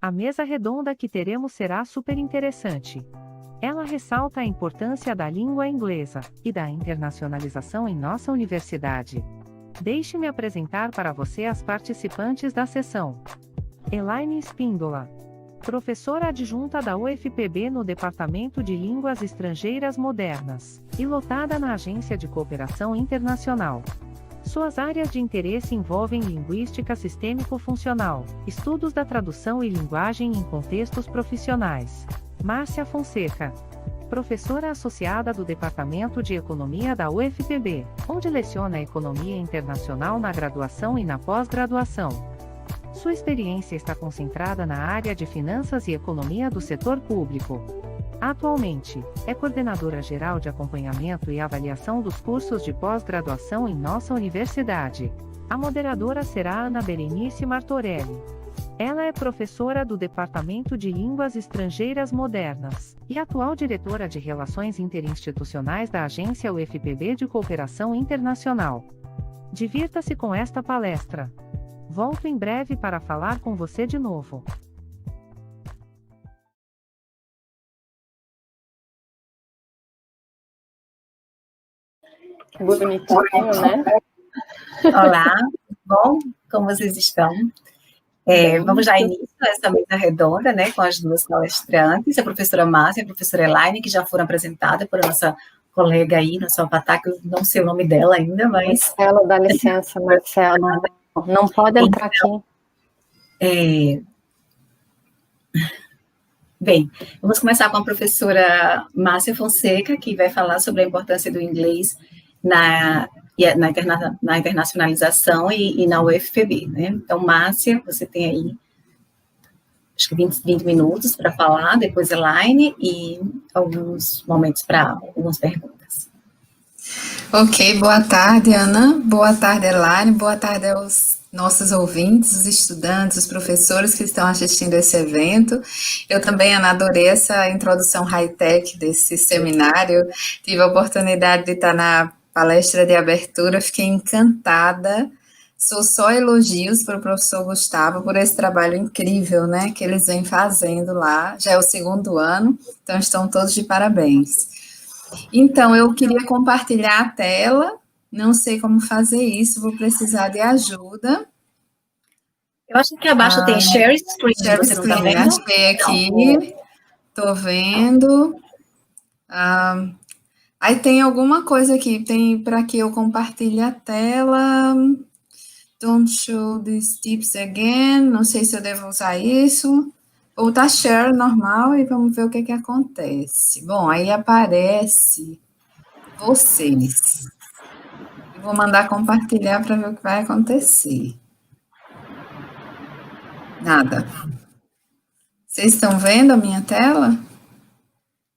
A mesa redonda que teremos será super interessante. Ela ressalta a importância da língua inglesa e da internacionalização em nossa universidade. Deixe-me apresentar para você as participantes da sessão. Elaine Espíndola, professora adjunta da UFPB no Departamento de Línguas Estrangeiras Modernas, e lotada na Agência de Cooperação Internacional. Suas áreas de interesse envolvem linguística sistêmico-funcional, estudos da tradução e linguagem em contextos profissionais. Márcia Fonseca, professora associada do Departamento de Economia da UFPB, onde leciona Economia Internacional na graduação e na pós-graduação. Sua experiência está concentrada na área de finanças e economia do setor público. Atualmente, é coordenadora geral de acompanhamento e avaliação dos cursos de pós-graduação em nossa universidade. A moderadora será Ana Berenice Martorelli. Ela é professora do Departamento de Línguas Estrangeiras Modernas e atual diretora de Relações Interinstitucionais da Agência UFPB de Cooperação Internacional. Divirta-se com esta palestra. Volto em breve para falar com você de novo. Bonitinho, né? Olá, bom? Como vocês estão? Vamos dar início a essa mesa redonda, né, com as duas palestrantes, a professora Márcia e a professora Elaine, que já foram apresentadas por nossa colega aí, nossa avatar, que eu não sei o nome dela ainda, mas... Marcelo, dá licença, Marcelo. Não pode entrar aqui. Bem, vamos começar com a professora Márcia Fonseca, que vai falar sobre a importância do inglês na internacionalização e na UFPB, né? Então, Márcia, você tem aí, acho que 20 minutos para falar, depois Elaine, e alguns momentos para algumas perguntas. Ok, boa tarde, Ana, boa tarde, Elaine, boa tarde aos nossos ouvintes, os estudantes, os professores que estão assistindo esse evento. Eu também, Ana, adorei essa introdução high-tech desse seminário, tive a oportunidade de estar na palestra de abertura, fiquei encantada, sou só elogios para o professor Gustavo por esse trabalho incrível, né, que eles vêm fazendo lá, já é o 2º ano, então estão todos de parabéns. Então, eu queria compartilhar a tela, não sei como fazer isso, vou precisar de ajuda. Eu acho que abaixo tem share screen, share você screen, não está vendo? Achei aqui, estou vendo. Aí tem alguma coisa aqui, tem para que eu compartilhe a tela. Don't show these tips again. Não sei se eu devo usar isso. Ou tá share normal e vamos ver o que acontece. Bom, aí aparece vocês. Eu vou mandar compartilhar para ver o que vai acontecer. Nada. Vocês estão vendo a minha tela?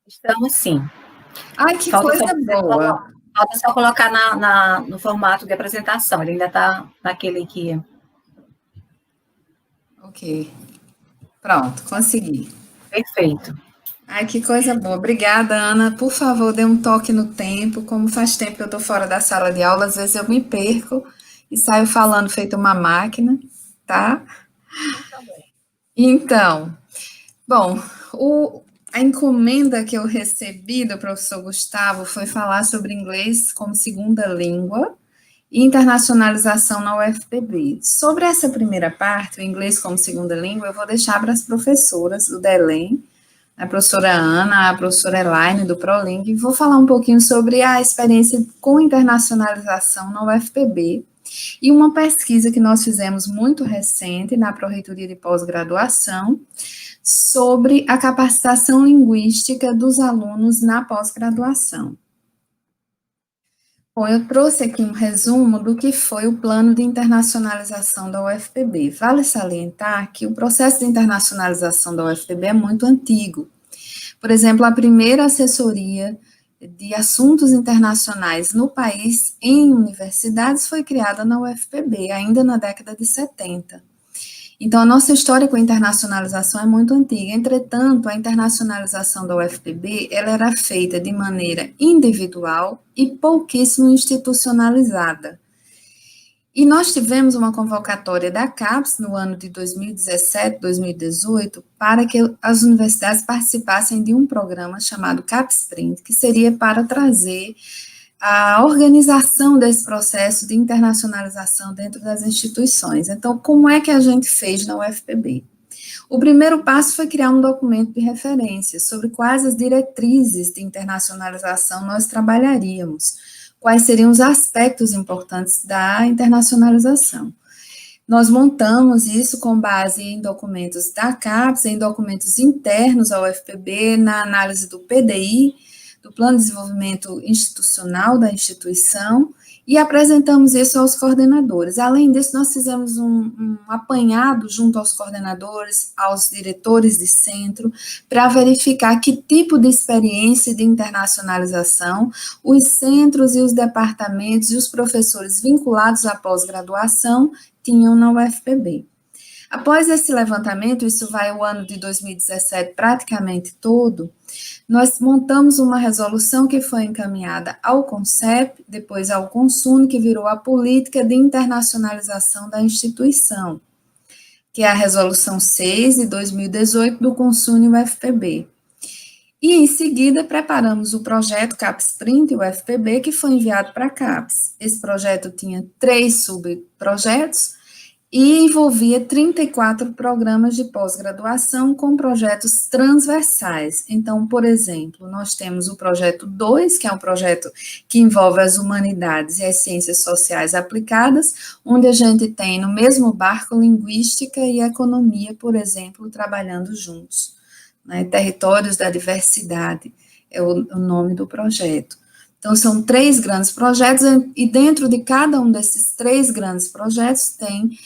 Estamos sim. Ai, que coisa boa. Falta só colocar no formato de apresentação, ele ainda está naquele aqui. Ok. Pronto, consegui. Perfeito. Ai, que coisa boa. Obrigada, Ana. Por favor, dê um toque no tempo. Como faz tempo que eu estou fora da sala de aula, às vezes eu me perco e saio falando feito uma máquina, tá? Então, bom, a encomenda que eu recebi do professor Gustavo foi falar sobre inglês como segunda língua e internacionalização na UFPB. Sobre essa primeira parte, o inglês como segunda língua, eu vou deixar para as professoras, o DELEM, a professora Ana, a professora Elaine, do ProLing, e vou falar um pouquinho sobre a experiência com internacionalização na UFPB e uma pesquisa que nós fizemos muito recente na Pró-Reitoria de Pós-Graduação sobre a capacitação linguística dos alunos na pós-graduação. Bom, eu trouxe aqui um resumo do que foi o plano de internacionalização da UFPB. Vale salientar que o processo de internacionalização da UFPB é muito antigo. Por exemplo, a primeira assessoria de assuntos internacionais no país em universidades foi criada na UFPB, ainda na década de 70. Então, a nossa história com a internacionalização é muito antiga. Entretanto, a internacionalização da UFPB, ela era feita de maneira individual e pouquíssimo institucionalizada. E nós tivemos uma convocatória da CAPES no ano de 2017, 2018, para que as universidades participassem de um programa chamado CAPES Sprint, que seria para trazer a organização desse processo de internacionalização dentro das instituições. Então, como é que a gente fez na UFPB? O primeiro passo foi criar um documento de referência sobre quais as diretrizes de internacionalização nós trabalharíamos, quais seriam os aspectos importantes da internacionalização. Nós montamos isso com base em documentos da CAPES, em documentos internos ao UFPB, na análise do PDI, do Plano de Desenvolvimento Institucional da instituição, e apresentamos isso aos coordenadores. Além disso, nós fizemos um apanhado junto aos coordenadores, aos diretores de centro, para verificar que tipo de experiência de internacionalização os centros e os departamentos e os professores vinculados à pós-graduação tinham na UFPB. Após esse levantamento, isso vai o ano de 2017 praticamente todo, nós montamos uma resolução que foi encaminhada ao CONCEP, depois ao CONSUNE, que virou a Política de Internacionalização da Instituição, que é a Resolução 6 de 2018 do CONSUNE UFPB. E, em seguida, preparamos o projeto CAPES Sprint UFPB, que foi enviado para a CAPES. Esse projeto tinha 3 subprojetos, e envolvia 34 programas de pós-graduação com projetos transversais. Então, por exemplo, nós temos o projeto 2, que é um projeto que envolve as humanidades e as ciências sociais aplicadas, onde a gente tem no mesmo barco linguística e economia, por exemplo, trabalhando juntos. Né? Territórios da Diversidade é o nome do projeto. Então, são 3 grandes projetos, e dentro de cada um desses 3 grandes projetos tem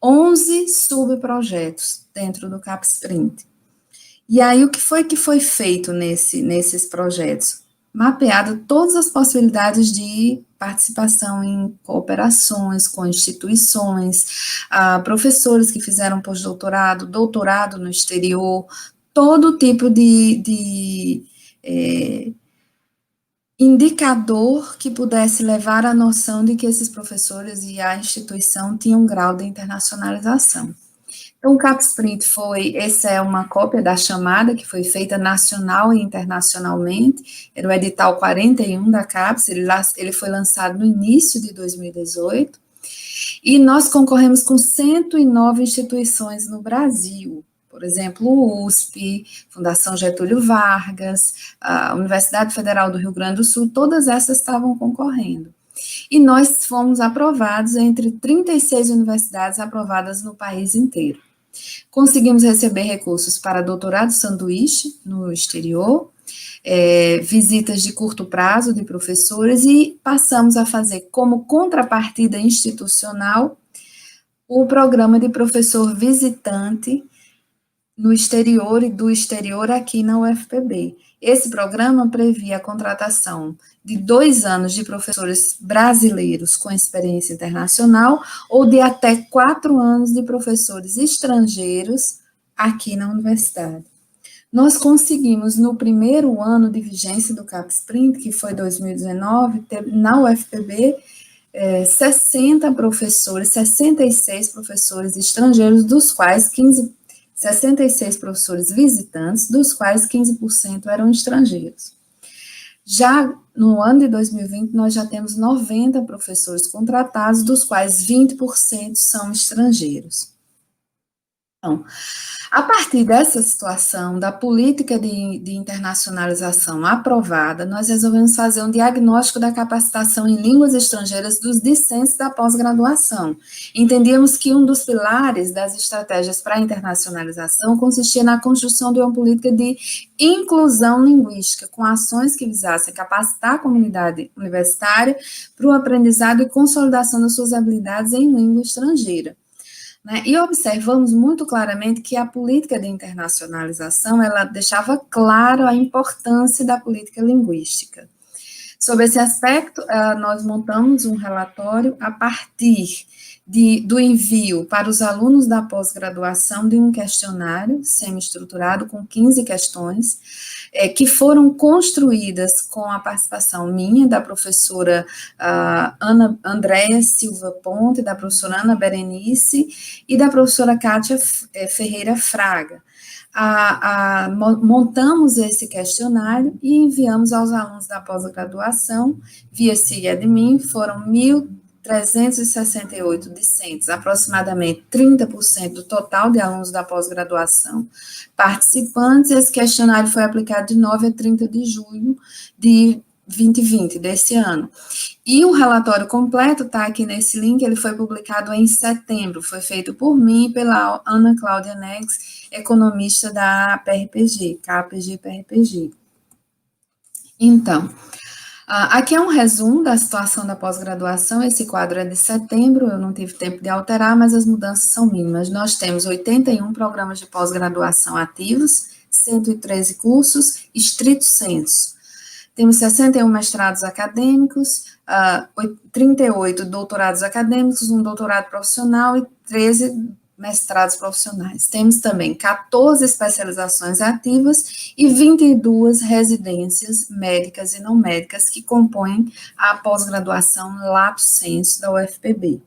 11 subprojetos dentro do CAPES Sprint. E aí, o que foi feito nesses projetos? Mapeado todas as possibilidades de participação em cooperações com instituições, professores que fizeram pós-doutorado, doutorado no exterior, todo tipo de indicador que pudesse levar à noção de que esses professores e a instituição tinham um grau de internacionalização. Então, o CAPES Sprint essa é uma cópia da chamada que foi feita nacional e internacionalmente, era o edital 41 da CAPES, ele foi lançado no início de 2018, e nós concorremos com 109 instituições no Brasil. Por exemplo, o USP, Fundação Getúlio Vargas, a Universidade Federal do Rio Grande do Sul, todas essas estavam concorrendo. E nós fomos aprovados entre 36 universidades aprovadas no país inteiro. Conseguimos receber recursos para doutorado sanduíche no exterior, visitas de curto prazo de professores, e passamos a fazer como contrapartida institucional o programa de professor visitante no exterior e do exterior aqui na UFPB. Esse programa previa a contratação de 2 anos de professores brasileiros com experiência internacional ou de até 4 anos de professores estrangeiros aqui na universidade. Nós conseguimos, no primeiro ano de vigência do CAPES Sprint, que foi 2019, ter na UFPB 60 professores, 66 professores estrangeiros, dos quais 66 professores visitantes, dos quais 15% eram estrangeiros. Já no ano de 2020, nós já temos 90 professores contratados, dos quais 20% são estrangeiros. Então, a partir dessa situação, da política de internacionalização aprovada, nós resolvemos fazer um diagnóstico da capacitação em línguas estrangeiras dos discentes da pós-graduação. Entendíamos que um dos pilares das estratégias para a internacionalização consistia na construção de uma política de inclusão linguística, com ações que visassem capacitar a comunidade universitária para o aprendizado e consolidação das suas habilidades em língua estrangeira. E observamos muito claramente que a política de internacionalização, ela deixava claro a importância da política linguística. Sobre esse aspecto, nós montamos um relatório a partir do envio para os alunos da pós-graduação de um questionário semi-estruturado com 15 questões, que foram construídas com a participação minha, da professora Andréia Silva Ponte, da professora Ana Berenice e da professora Kátia Ferreira Fraga. Montamos esse questionário e enviamos aos alunos da pós-graduação, via SIGADMIN, foram 1.368 discentes, aproximadamente 30% do total de alunos da pós-graduação participantes. Esse questionário foi aplicado de 9 a 30 de junho de 2020, desse ano. E o relatório completo está aqui nesse link, ele foi publicado em setembro, foi feito por mim e pela Ana Cláudia Negs, economista da PRPG, KPG PRPG. Então, aqui é um resumo da situação da pós-graduação. Esse quadro é de setembro, eu não tive tempo de alterar, mas as mudanças são mínimas. Nós temos 81 programas de pós-graduação ativos, 113 cursos, estrito sensu. Temos 61 mestrados acadêmicos, 38 doutorados acadêmicos, um doutorado profissional e 13 mestrados profissionais. Temos também 14 especializações ativas e 22 residências médicas e não médicas que compõem a pós-graduação lato sensu da UFPB.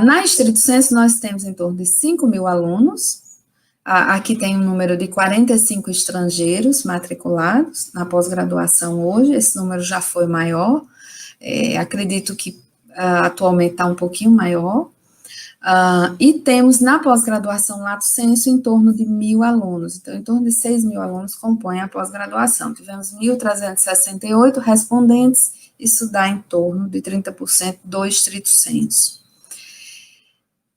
Na estrito sensu, nós temos em torno de 5.000 alunos. Aqui tem um número de 45 estrangeiros matriculados na pós-graduação hoje, esse número já foi maior, acredito que atualmente está um pouquinho maior, e temos na pós-graduação lato sensu em torno de 1.000 alunos, então em torno de 6.000 alunos compõem a pós-graduação. Tivemos 1.368 respondentes, isso dá em torno de 30% do estrito sensu.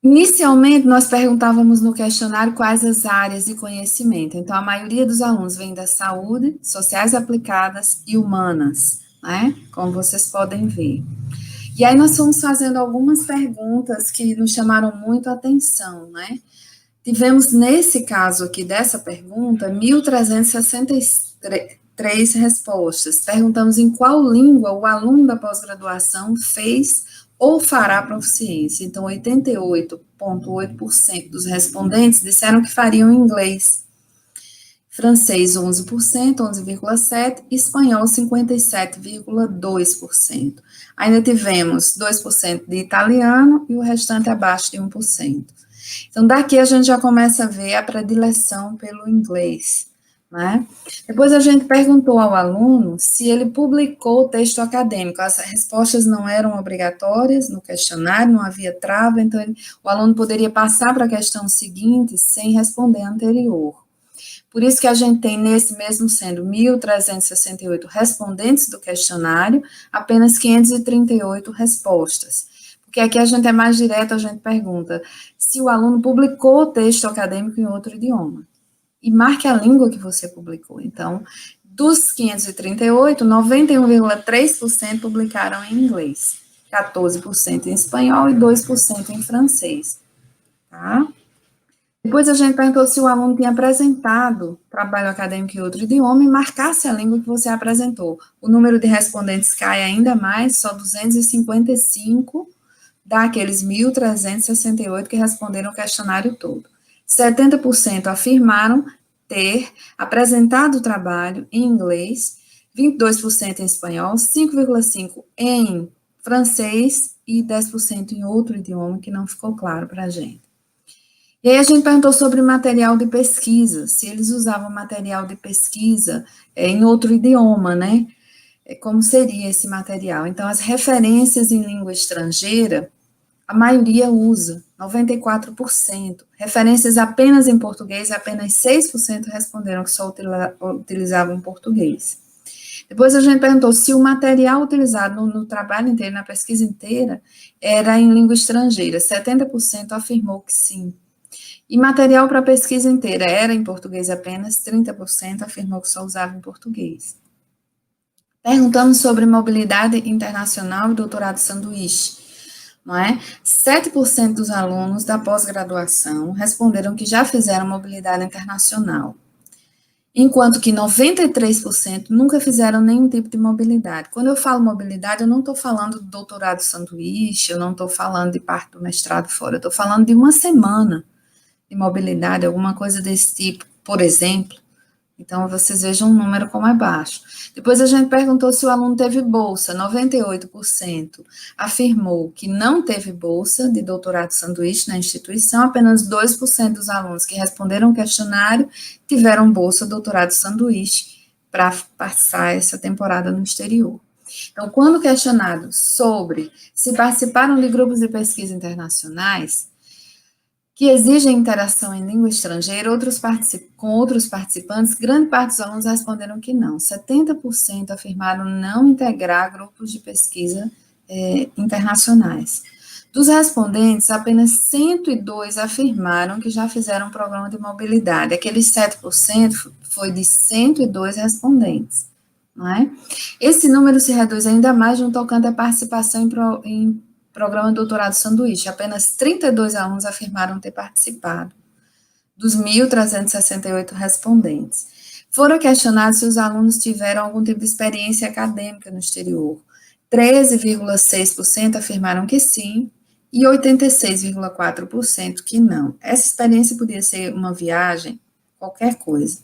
Inicialmente, nós perguntávamos no questionário quais as áreas de conhecimento. Então, a maioria dos alunos vem da saúde, sociais aplicadas e humanas, né? Como vocês podem ver. E aí, nós fomos fazendo algumas perguntas que nos chamaram muito a atenção, né? Tivemos, nesse caso aqui dessa pergunta, 1.363 respostas. Perguntamos em qual língua o aluno da pós-graduação fez ou fará proficiência. Então, 88,8% dos respondentes disseram que fariam inglês. Francês, 11%, 11,7%, espanhol, 57,2%. Ainda tivemos 2% de italiano e o restante abaixo de 1%. Então, daqui a gente já começa a ver a predileção pelo inglês, né? Depois a gente perguntou ao aluno se ele publicou o texto acadêmico. As respostas não eram obrigatórias no questionário, não havia trava, então o aluno poderia passar para a questão seguinte sem responder a anterior. Por isso que a gente tem, nesse mesmo sendo 1.368 respondentes do questionário, apenas 538 respostas. Porque aqui a gente é mais direto, a gente pergunta se o aluno publicou o texto acadêmico em outro idioma. E marque a língua que você publicou. Então, dos 538, 91,3% publicaram em inglês, 14% em espanhol e 2% em francês. Tá? Depois a gente perguntou se o aluno tinha apresentado trabalho acadêmico em outro idioma e marcasse a língua que você apresentou. O número de respondentes cai ainda mais, só 255 daqueles 1.368 que responderam o questionário todo. 70% afirmaram ter apresentado o trabalho em inglês, 22% em espanhol, 5,5% em francês e 10% em outro idioma que não ficou claro para a gente. E aí a gente perguntou sobre material de pesquisa, se eles usavam material de pesquisa em outro idioma, né? Como seria esse material? Então, as referências em língua estrangeira, a maioria usa, 94%. Referências apenas em português, apenas 6% responderam que só utilizavam em português. Depois a gente perguntou se o material utilizado no trabalho inteiro, na pesquisa inteira, era em língua estrangeira. 70% afirmou que sim. E material para pesquisa inteira era em português apenas, 30% afirmou que só usava em português. Perguntamos sobre mobilidade internacional e doutorado sanduíche. Não é? 7% dos alunos da pós-graduação responderam que já fizeram mobilidade internacional. enquanto que 93% nunca fizeram nenhum tipo de mobilidade. Quando eu falo mobilidade, eu não estou falando do doutorado sanduíche, eu não estou falando de parte do mestrado fora, eu estou falando de uma semana de mobilidade, alguma coisa desse tipo, por exemplo. Então, vocês vejam o número como é baixo. Depois a gente perguntou se o aluno teve bolsa. 98% afirmou que não teve bolsa de doutorado sanduíche na instituição. Apenas 2% dos alunos que responderam o questionário tiveram bolsa doutorado sanduíche para passar essa temporada no exterior. Então, quando questionado sobre se participaram de grupos de pesquisa internacionais, que exigem interação em língua estrangeira, com outros participantes, grande parte dos alunos responderam que não. 70% afirmaram não integrar grupos de pesquisa internacionais. Dos respondentes, apenas 102 afirmaram que já fizeram um programa de mobilidade. Aqueles 7% foi de 102 respondentes. Não é? Esse número se reduz ainda mais no tocante à participação em programa de doutorado sanduíche. Apenas 32 alunos afirmaram ter participado, dos 1.368 respondentes. Foram questionados se os alunos tiveram algum tipo de experiência acadêmica no exterior. 13,6% afirmaram que sim, e 86,4% que não. Essa experiência podia ser uma viagem, qualquer coisa.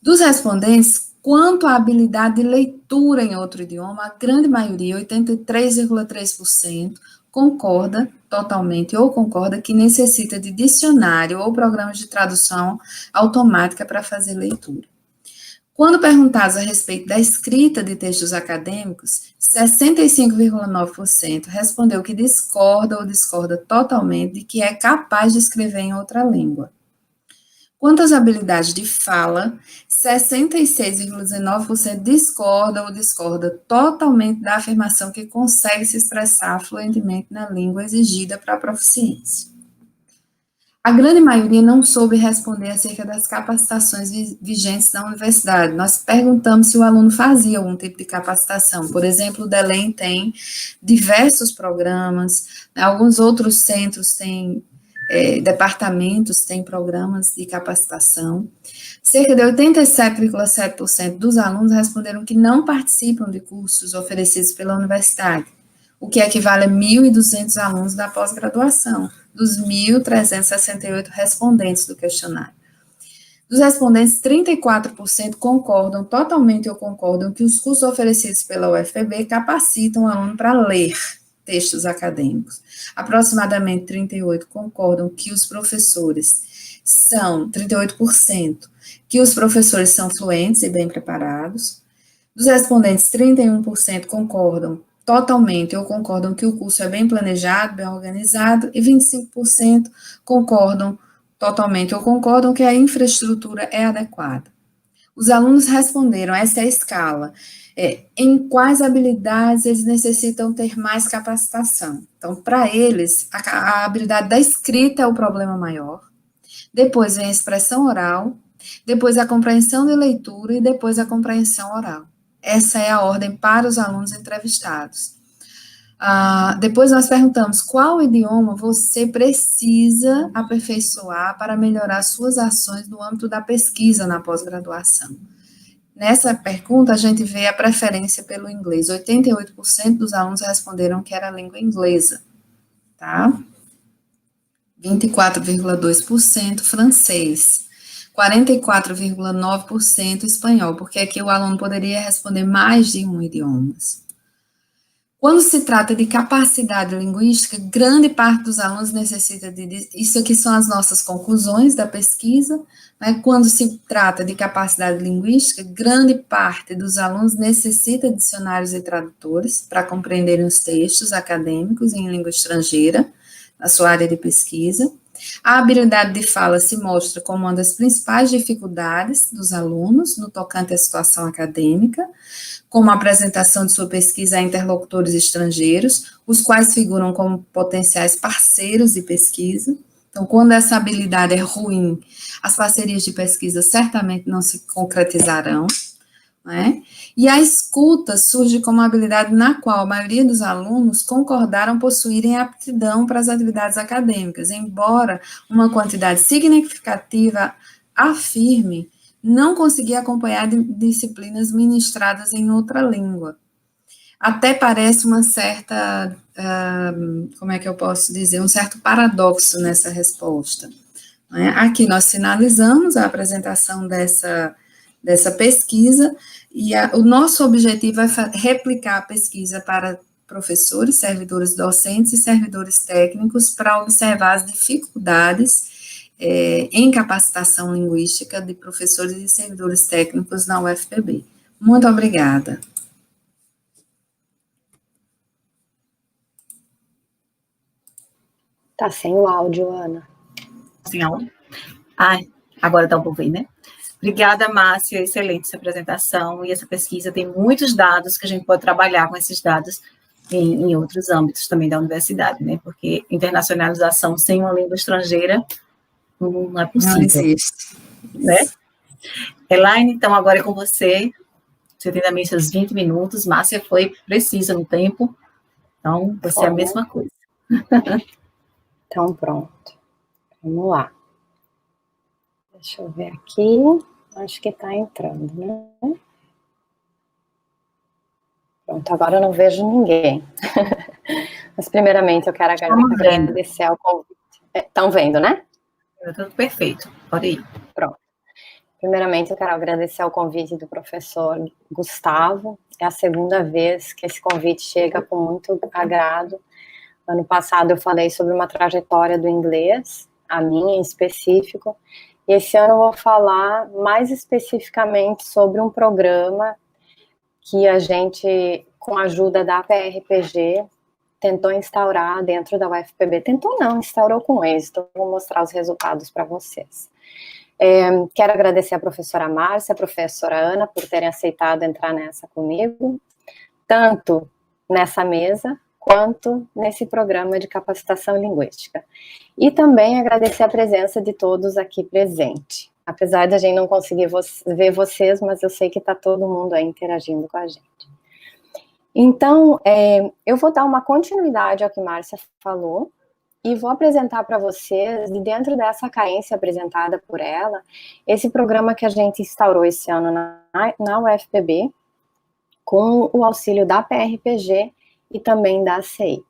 Dos respondentes, quanto à habilidade de leitura em outro idioma, a grande maioria, 83,3%, concorda totalmente ou concorda que necessita de dicionário ou programas de tradução automática para fazer leitura. Quando perguntados a respeito da escrita de textos acadêmicos, 65,9% respondeu que discorda ou discorda totalmente de que é capaz de escrever em outra língua. Quanto às habilidades de fala, 66,19% discorda ou discorda totalmente da afirmação que consegue se expressar fluentemente na língua exigida para a proficiência. A grande maioria não soube responder acerca das capacitações vigentes na universidade. Nós perguntamos se o aluno fazia algum tipo de capacitação. Por exemplo, o DELEM tem diversos programas, alguns outros centros têm departamentos têm programas de capacitação. Cerca de 87,7% dos alunos responderam que não participam de cursos oferecidos pela universidade, o que equivale a 1.200 alunos da pós-graduação, dos 1.368 respondentes do questionário. Dos respondentes, 34% concordam totalmente ou concordam que os cursos oferecidos pela UFPB capacitam o aluno para ler textos acadêmicos. Aproximadamente 38% concordam que os professores são, 38%, que os professores são fluentes e bem preparados. Dos respondentes, 31% concordam totalmente ou concordam que o curso é bem planejado, bem organizado, e 25% concordam totalmente ou concordam que a infraestrutura é adequada. Os alunos responderam, essa é a escala, em quais habilidades eles necessitam ter mais capacitação. Então, para eles, a habilidade da escrita é o problema maior, depois vem a expressão oral, depois a compreensão de leitura e depois a compreensão oral. Essa é a ordem para os alunos entrevistados. Depois nós perguntamos qual idioma você precisa aperfeiçoar para melhorar suas ações no âmbito da pesquisa na pós-graduação. Nessa pergunta, a gente vê a preferência pelo inglês. 88% dos alunos responderam que era a língua inglesa, tá? 24,2% francês. 44,9% espanhol, porque aqui o aluno poderia responder mais de um idioma. Quando se trata de capacidade linguística, grande parte dos alunos necessita de... Isso aqui são as nossas conclusões da pesquisa, né? Quando se trata de capacidade linguística, grande parte dos alunos necessita de dicionários e tradutores para compreenderem os textos acadêmicos em língua estrangeira, na sua área de pesquisa. A habilidade de fala se mostra como uma das principais dificuldades dos alunos no tocante à situação acadêmica, como a apresentação de sua pesquisa a interlocutores estrangeiros, os quais figuram como potenciais parceiros de pesquisa. Então, quando essa habilidade é ruim, as parcerias de pesquisa certamente não se concretizarão, né? E a escuta surge como uma habilidade na qual a maioria dos alunos concordaram possuírem aptidão para as atividades acadêmicas, embora uma quantidade significativa afirme não conseguia acompanhar disciplinas ministradas em outra língua. Até parece uma certa, como é que eu posso dizer, um certo paradoxo nessa resposta. Né? Aqui nós finalizamos a apresentação dessa pesquisa, e o nosso objetivo é replicar a pesquisa para professores, servidores docentes e servidores técnicos para observar as dificuldades em capacitação linguística de professores e servidores técnicos na UFPB. Muito obrigada. Tá sem o áudio, Ana. Sem áudio? Ai, agora dá um pouco aí, né? Obrigada, Márcia, excelente essa apresentação, e essa pesquisa tem muitos dados que a gente pode trabalhar com esses dados em outros âmbitos também da universidade, né? Porque internacionalização sem uma língua estrangeira não é possível. Não existe. Né? Elaine, então agora é com você. Você tem também seus 20 minutos. Márcia foi precisa no tempo, então você é a mesma coisa. Então, pronto. Vamos lá. Deixa eu ver aqui. Acho que está entrando, né? Pronto, agora eu não vejo ninguém. Mas, primeiramente, eu quero agradecer ao convite. Estão vendo, né? Tudo perfeito. Pode ir. Pronto. Primeiramente, eu quero agradecer ao convite do professor Gustavo. É a segunda vez que esse convite chega com muito agrado. Ano passado eu falei sobre uma trajetória do inglês, a minha em específico, e esse ano eu vou falar mais especificamente sobre um programa que a gente, com a ajuda da PRPG, tentou instaurar dentro da UFPB. Tentou não, instaurou com êxito. Vou mostrar os resultados para vocês. Quero agradecer a professora Márcia, a professora Ana, por terem aceitado entrar nessa comigo, tanto nessa mesa, quanto nesse programa de capacitação linguística. E também agradecer a presença de todos aqui presentes. Apesar de a gente não conseguir ver vocês, mas eu sei que está todo mundo aí interagindo com a gente. Então, eu vou dar uma continuidade ao que Márcia falou, e vou apresentar para vocês, de dentro dessa carência apresentada por ela, esse programa que a gente instaurou esse ano na UFPB, com o auxílio da PRPG e também da ACI.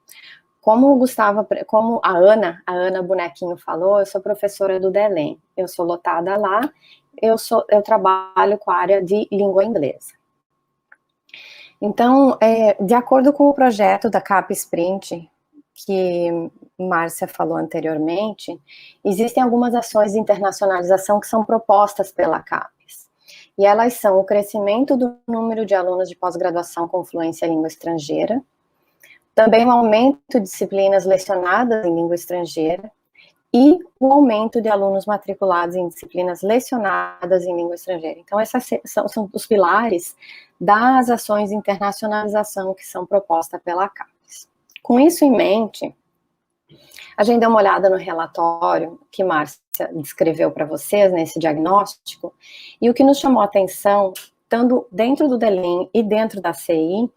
Como a Ana Bonequinho falou, eu sou professora do DELEM, eu sou lotada lá, eu trabalho com a área de língua inglesa. Então, de acordo com o projeto da CAP Sprint, que Márcia falou anteriormente, existem algumas ações de internacionalização que são propostas pela CAPES, e elas são o crescimento do número de alunos de pós-graduação com fluência em língua estrangeira, também o aumento de disciplinas lecionadas em língua estrangeira, e o aumento de alunos matriculados em disciplinas lecionadas em língua estrangeira. Então, esses são os pilares das ações de internacionalização que são propostas pela CAPES. Com isso em mente, a gente deu uma olhada no relatório que Márcia descreveu para vocês, nesse diagnóstico, e o que nos chamou a atenção, tanto dentro do DELEM e dentro da CI,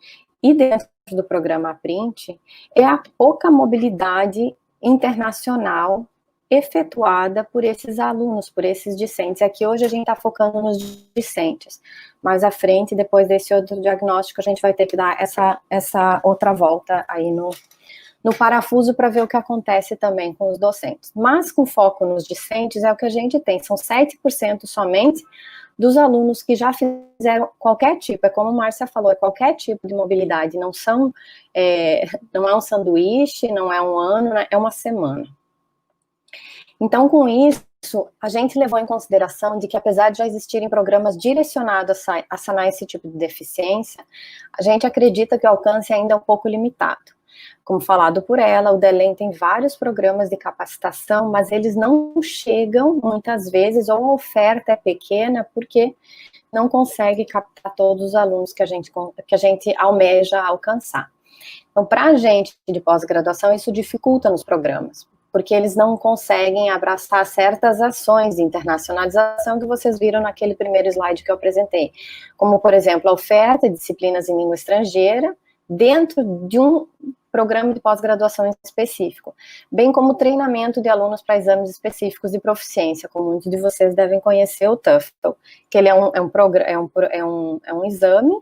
e dentro do programa Print, é a pouca mobilidade internacional efetuada por esses alunos, por esses discentes. Aqui hoje a gente está focando nos discentes, mais à frente, depois desse outro diagnóstico, a gente vai ter que dar essa outra volta aí no parafuso para ver o que acontece também com os docentes. Mas com foco nos discentes é o que a gente tem, são 7% somente dos alunos que já fizeram qualquer tipo, é como a Márcia falou, é qualquer tipo de mobilidade, não é um sanduíche, não é um ano, é uma semana. Então, com isso, a gente levou em consideração de que, apesar de já existirem programas direcionados a sanar esse tipo de deficiência, a gente acredita que o alcance ainda é um pouco limitado. Como falado por ela, o DELEM tem vários programas de capacitação, mas eles não chegam, muitas vezes, ou a oferta é pequena, porque não consegue captar todos os alunos que a gente almeja alcançar. Então, para a gente de pós-graduação, isso dificulta nos programas, porque eles não conseguem abraçar certas ações de internacionalização que vocês viram naquele primeiro slide que eu apresentei, como, por exemplo, a oferta de disciplinas em língua estrangeira dentro de um programa de pós-graduação específico, bem como treinamento de alunos para exames específicos de proficiência, como muitos de vocês devem conhecer o TOEFL, que ele é um exame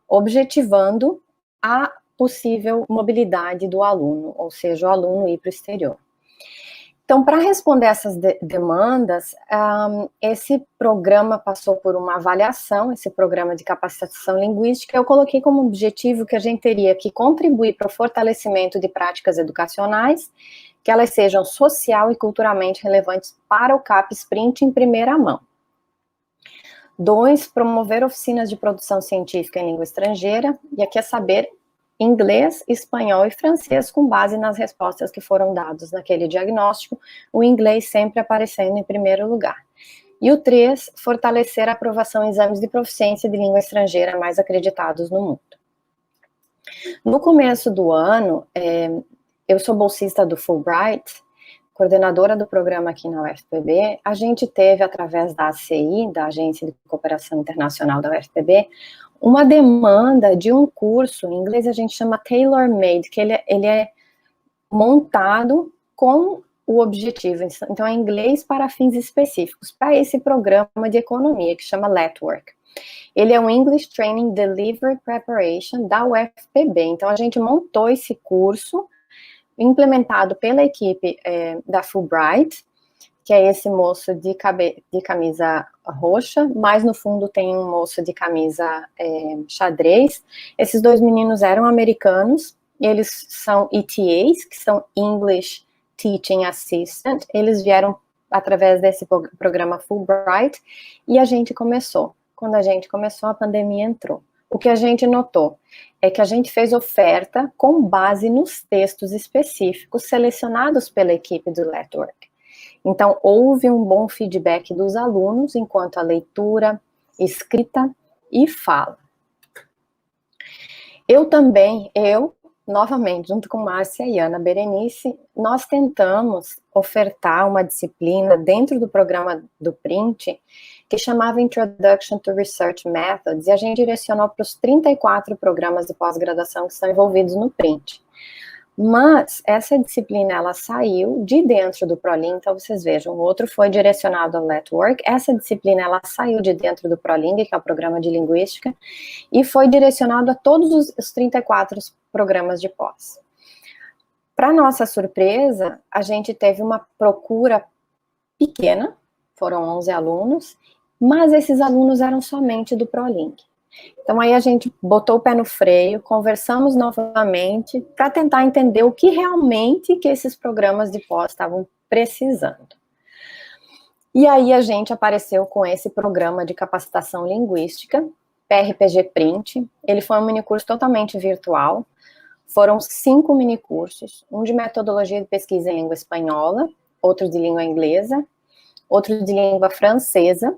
objetivando a possível mobilidade do aluno, ou seja, o aluno ir para o exterior. Então, para responder essas demandas, esse programa passou por uma avaliação, esse programa de capacitação linguística. Eu coloquei como objetivo que a gente teria que contribuir para o fortalecimento de práticas educacionais, que elas sejam social e culturalmente relevantes para o CAP Sprint em primeira mão. 2, promover oficinas de produção científica em língua estrangeira, e aqui é saber inglês, espanhol e francês, com base nas respostas que foram dadas naquele diagnóstico, o inglês sempre aparecendo em primeiro lugar. E o 3, fortalecer a aprovação em exames de proficiência de língua estrangeira mais acreditados no mundo. No começo do ano, eu sou bolsista do Fulbright, coordenadora do programa aqui na UFPB. A gente teve, através da ACI, da Agência de Cooperação Internacional da UFPB, uma demanda de um curso, em inglês a gente chama tailor-made, que ele é montado com o objetivo, então é inglês para fins específicos, para esse programa de economia, que chama Letwork. Ele é um English Training Delivery Preparation da UFPB, então a gente montou esse curso, implementado pela equipe da Fulbright, que é esse moço de camisa roxa, mas no fundo tem um moço de camisa xadrez. Esses 2 meninos eram americanos, eles são ETAs, que são English Teaching Assistant, eles vieram através desse programa Fulbright, e a gente começou. Quando a gente começou, a pandemia entrou. O que a gente notou é que a gente fez oferta com base nos textos específicos selecionados pela equipe do Letwork. Então, houve um bom feedback dos alunos enquanto a leitura, escrita e fala. Novamente, junto com Márcia e Ana Berenice, nós tentamos ofertar uma disciplina dentro do programa do Print que chamava Introduction to Research Methods, e a gente direcionou para os 34 programas de pós-graduação que estão envolvidos no Print. Mas essa disciplina, ela saiu de dentro do ProLing, então vocês vejam, o outro foi direcionado ao Letwork, essa disciplina, ela saiu de dentro do ProLing, que é o programa de linguística, e foi direcionado a todos os 34 programas de pós. Para nossa surpresa, a gente teve uma procura pequena, foram 11 alunos, mas esses alunos eram somente do ProLing. Então, aí a gente botou o pé no freio, conversamos novamente para tentar entender o que realmente que esses programas de pós estavam precisando. E aí a gente apareceu com esse programa de capacitação linguística, PRPG Print. Ele foi um minicurso totalmente virtual. Foram 5 minicursos, um de metodologia de pesquisa em língua espanhola, outro de língua inglesa, outro de língua francesa,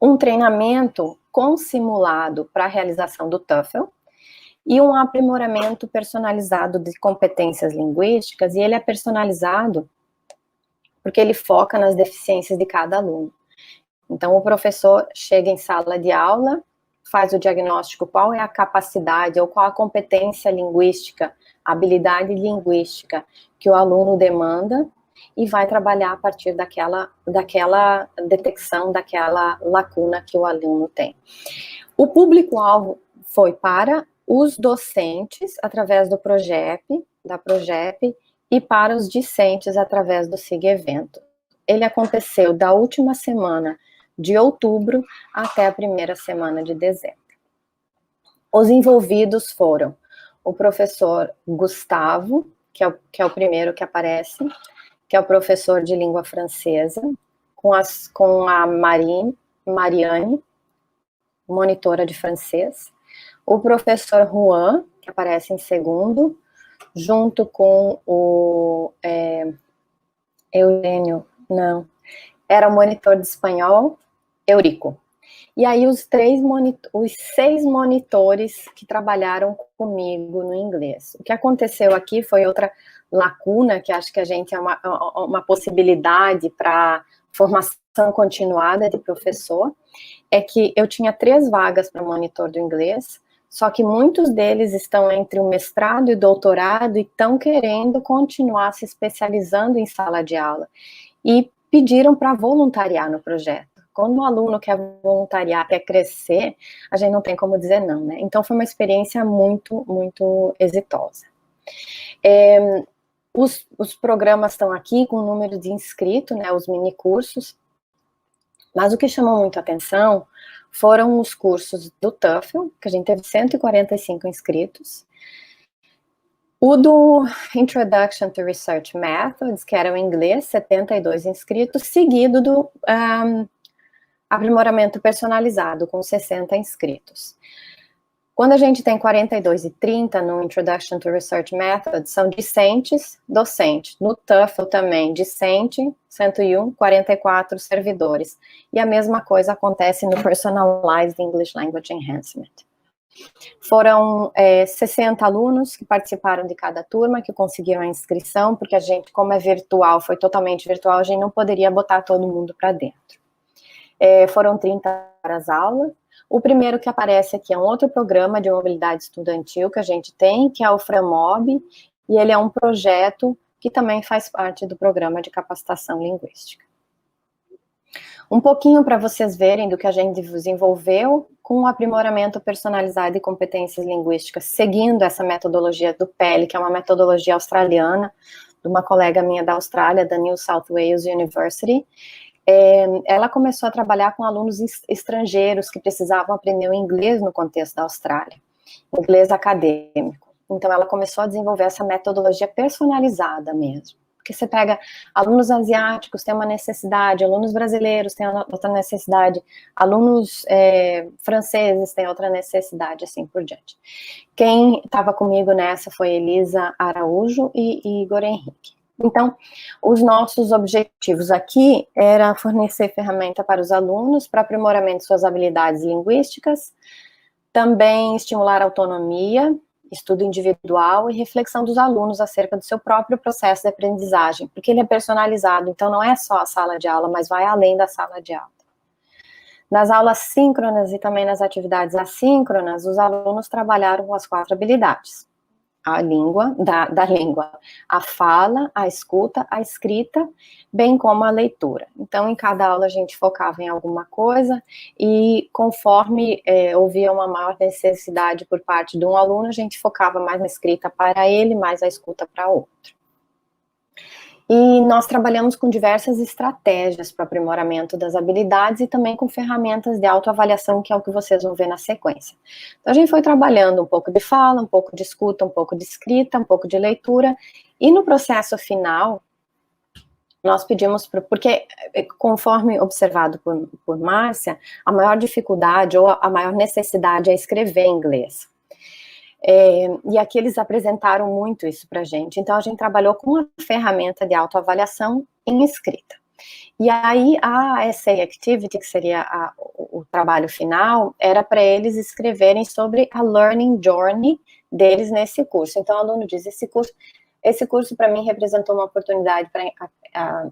um treinamento com simulado para a realização do TOEFL e um aprimoramento personalizado de competências linguísticas, e ele é personalizado porque ele foca nas deficiências de cada aluno. Então, o professor chega em sala de aula, faz o diagnóstico, qual é a capacidade ou qual a competência linguística, habilidade linguística que o aluno demanda, e vai trabalhar a partir daquela detecção, daquela lacuna que o aluno tem. O público-alvo foi para os docentes, através da Progep, e para os discentes, através do SIG Evento. Ele aconteceu da última semana de outubro até a primeira semana de dezembro. Os envolvidos foram o professor Gustavo, que é o primeiro que aparece, que é o professor de língua francesa, com a Mariane, monitora de francês, o professor Juan, que aparece em segundo, junto com o Eugênio, não, era o monitor de espanhol, Eurico. E aí os 6 monitores que trabalharam comigo no inglês. O que aconteceu aqui foi outra lacuna, que acho que a gente é uma possibilidade para formação continuada de professor, é que eu tinha 3 vagas para monitor do inglês, Só que muitos deles estão entre o mestrado e o doutorado e estão querendo continuar se especializando em sala de aula. E pediram para voluntariar no projeto. Quando o aluno quer voluntariar, quer crescer, a gente não tem como dizer não, né? Então, foi uma experiência muito, muito exitosa. Os programas estão aqui com o número de inscritos, né, os mini cursos, mas o que chamou muito a atenção foram os cursos do TOEFL, que a gente teve 145 inscritos, o do Introduction to Research Methods, que era o inglês, 72 inscritos, seguido do aprimoramento personalizado, com 60 inscritos. Quando a gente tem 42 e 30 no Introduction to Research Methods, são discentes, docentes. No TOEFL também, discente, 101, 44 servidores. E a mesma coisa acontece no Personalized English Language Enhancement. Foram 60 alunos que participaram de cada turma, que conseguiram a inscrição, porque a gente, como é virtual, foi totalmente virtual, a gente não poderia botar todo mundo para dentro. Foram 30 horas aula. O primeiro que aparece aqui é um outro programa de mobilidade estudantil que a gente tem, que é o FRAMOB, e ele é um projeto que também faz parte do programa de capacitação linguística. Um pouquinho para vocês verem do que a gente desenvolveu com o aprimoramento personalizado de competências linguísticas, seguindo essa metodologia do PEL, que é uma metodologia australiana, de uma colega minha da Austrália, da New South Wales University. Ela começou a trabalhar com alunos estrangeiros que precisavam aprender o inglês no contexto da Austrália, inglês acadêmico. Então, ela começou a desenvolver essa metodologia personalizada mesmo. Porque você pega alunos asiáticos, tem uma necessidade, alunos brasileiros têm outra necessidade, alunos franceses têm outra necessidade, assim por diante. Quem estava comigo nessa foi Elisa Araújo e Igor Henrique. Então, os nossos objetivos aqui era fornecer ferramenta para os alunos para aprimoramento de suas habilidades linguísticas, também estimular a autonomia, estudo individual e reflexão dos alunos acerca do seu próprio processo de aprendizagem, porque ele é personalizado, então não é só a sala de aula, mas vai além da sala de aula. Nas aulas síncronas e também nas atividades assíncronas, os alunos trabalharam com as 4 habilidades. A língua, da língua, a fala, a escuta, a escrita, bem como a leitura. Então, em cada aula a gente focava em alguma coisa e conforme havia uma maior necessidade por parte de um aluno, a gente focava mais na escrita para ele, mais a escuta para outro. E nós trabalhamos com diversas estratégias para aprimoramento das habilidades e também com ferramentas de autoavaliação, que é o que vocês vão ver na sequência. Então, a gente foi trabalhando um pouco de fala, um pouco de escuta, um pouco de escrita, um pouco de leitura, e no processo final, nós pedimos, porque conforme observado por Márcia, a maior dificuldade ou a maior necessidade é escrever em inglês. E aqui eles apresentaram muito isso para a gente. Então, a gente trabalhou com uma ferramenta de autoavaliação em escrita. E aí, a Essay Activity, que seria o trabalho final, era para eles escreverem sobre a Learning Journey deles nesse curso. Então, o aluno diz, esse curso para mim representou uma oportunidade para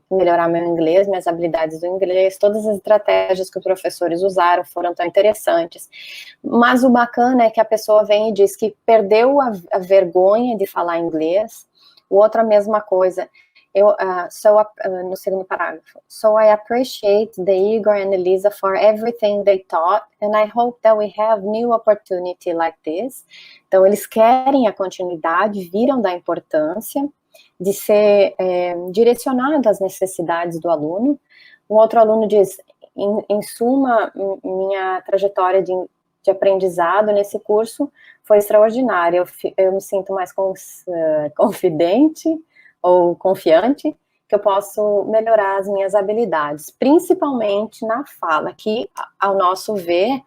melhorar meu inglês, minhas habilidades do inglês, todas as estratégias que os professores usaram foram tão interessantes, mas o bacana é que a pessoa vem e diz que perdeu a vergonha de falar inglês. O outro, a mesma coisa, no segundo parágrafo, so I appreciate the Igor and Elisa for everything they taught, and I hope that we have new opportunity like this. Então, eles querem a continuidade, viram da importância de ser direcionado às necessidades do aluno. Um outro aluno diz, em suma, minha trajetória de aprendizado nesse curso foi extraordinária, eu me sinto mais confidente ou confiante, que eu posso melhorar as minhas habilidades, principalmente na fala, que, ao nosso ver,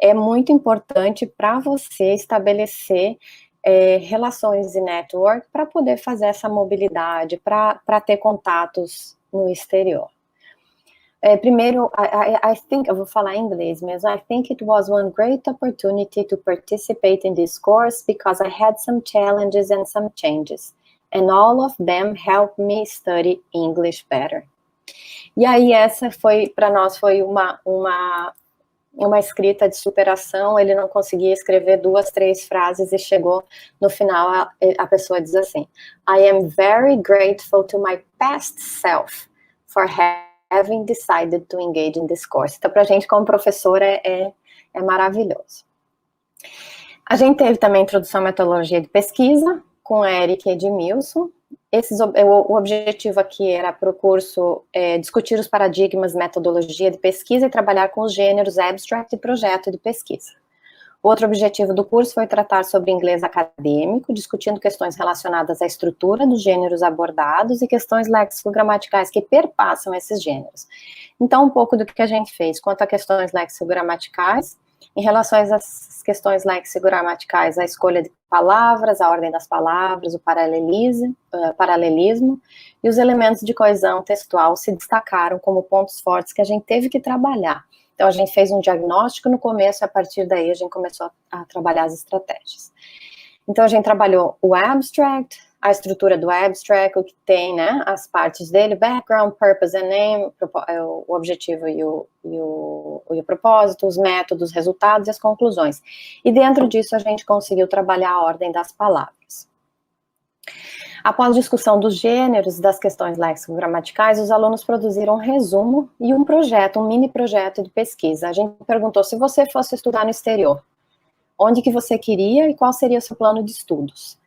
é muito importante para você estabelecer relações de network para poder fazer essa mobilidade, para ter contatos no exterior. Primeiro, I think, eu vou falar em inglês mesmo, I think it was one great opportunity to participate in this course because I had some challenges and some changes, and all of them helped me study English better. E aí essa foi, para nós, foi uma escrita de superação, ele não conseguia escrever 2, 3 frases e chegou no final, a pessoa diz assim: I am very grateful to my past self for having decided to engage in this course. Então, para a gente, como professora, é maravilhoso. A gente teve também introdução à metodologia de pesquisa, com Eric e Edmilson. O objetivo aqui era para o curso discutir os paradigmas, metodologia de pesquisa e trabalhar com os gêneros abstract e projeto de pesquisa. O outro objetivo do curso foi tratar sobre inglês acadêmico, discutindo questões relacionadas à estrutura dos gêneros abordados e questões léxico-gramaticais que perpassam esses gêneros. Então, um pouco do que a gente fez quanto a questões léxico-gramaticais, em relação às questões léxico-gramaticais, a escolha de palavras, a ordem das palavras, o paralelismo e os elementos de coesão textual se destacaram como pontos fortes que a gente teve que trabalhar. Então, a gente fez um diagnóstico no começo, e a partir daí a gente começou a trabalhar as estratégias. Então, a gente trabalhou o abstract, a estrutura do abstract, o que tem, né, as partes dele, background, purpose and name, o objetivo e o propósito, os métodos, resultados e as conclusões. E dentro disso, a gente conseguiu trabalhar a ordem das palavras. Após discussão dos gêneros e das questões léxico-gramaticais, os alunos produziram um resumo e um projeto, um mini projeto de pesquisa. A gente perguntou: se você fosse estudar no exterior, onde que você queria e qual seria o seu plano de estudos?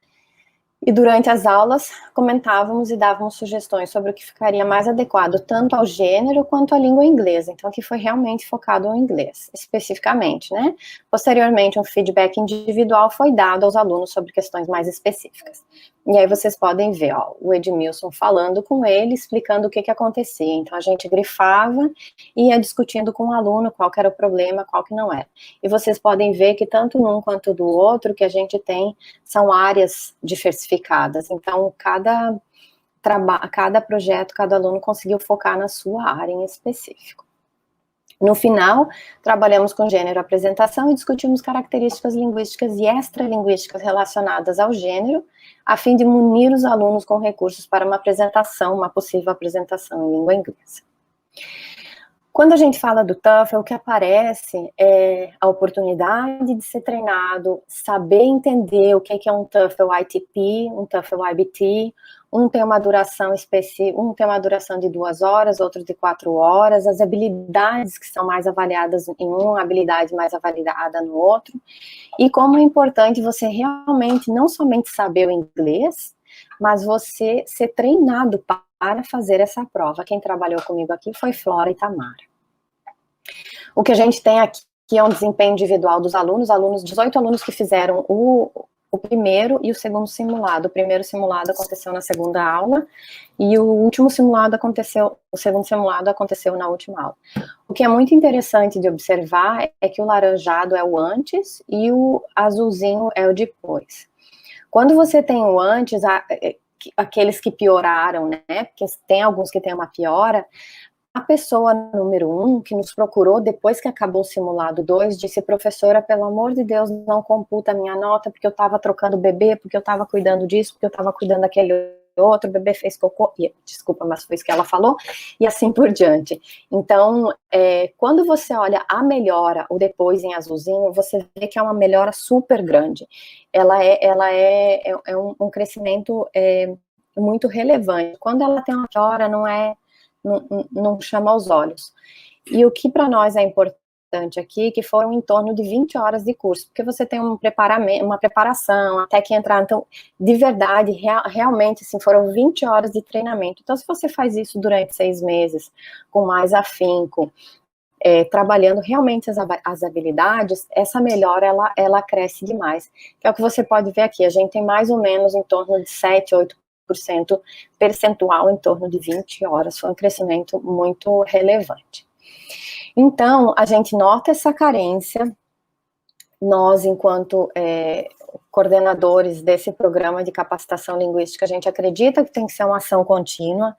E durante as aulas, comentávamos e dávamos sugestões sobre o que ficaria mais adequado tanto ao gênero quanto à língua inglesa. Então, aqui foi realmente focado no inglês, especificamente, né? Posteriormente, um feedback individual foi dado aos alunos sobre questões mais específicas. E aí vocês podem ver, ó, o Edmilson falando com ele, explicando o que acontecia. Então, a gente grifava e ia discutindo com o aluno qual que era o problema, qual que não era. E vocês podem ver que tanto num quanto do outro, que a gente tem, são áreas diversificadas. Então, cada projeto, cada aluno conseguiu focar na sua área em específico. No final, trabalhamos com gênero apresentação e discutimos características linguísticas e extralinguísticas relacionadas ao gênero, a fim de munir os alunos com recursos para uma apresentação, uma possível apresentação em língua inglesa. Quando a gente fala do TOEFL, o que aparece é a oportunidade de ser treinado, saber entender o que é um TOEFL ITP, um TOEFL IBT, um tem uma duração específica, um tem uma duração de 2 horas, outro de 4 horas, as habilidades que são mais avaliadas em um, a habilidade mais avaliada no outro, e como é importante você realmente não somente saber o inglês, mas você ser treinado para fazer essa prova. Quem trabalhou comigo aqui foi Flora e Tamara. O que a gente tem aqui é um desempenho individual dos alunos, 18 alunos que fizeram o primeiro e o segundo simulado. O primeiro simulado aconteceu na segunda aula e o segundo simulado aconteceu na última aula. O que é muito interessante de observar é que o laranjado é o antes e o azulzinho é o depois. Quando você tem o antes, aqueles que pioraram, né, porque tem alguns que têm uma piora, a pessoa número 1, que nos procurou depois que acabou o simulado 2, disse: professora, pelo amor de Deus, não computa a minha nota, porque eu estava trocando o bebê, porque eu estava cuidando disso, porque eu estava cuidando daquele outro, o bebê fez cocô, desculpa, mas foi isso que ela falou, e assim por diante. Então, quando você olha a melhora, o depois em azulzinho, você vê que é uma melhora super grande. Ela é um crescimento muito relevante. Quando ela tem uma melhora, não chama aos olhos. E o que para nós é importante aqui, que foram em torno de 20 horas de curso, porque você tem uma preparação, até que entrar, então, de verdade, realmente, assim, foram 20 horas de treinamento. Então, se você faz isso durante 6 meses, com mais afinco, trabalhando realmente as habilidades, essa melhora, ela cresce demais. Que é o que você pode ver aqui, a gente tem mais ou menos em torno de 7, 8% percentual em torno de 20 horas, foi um crescimento muito relevante. Então, a gente nota essa carência, nós, enquanto coordenadores desse programa de capacitação linguística, a gente acredita que tem que ser uma ação contínua,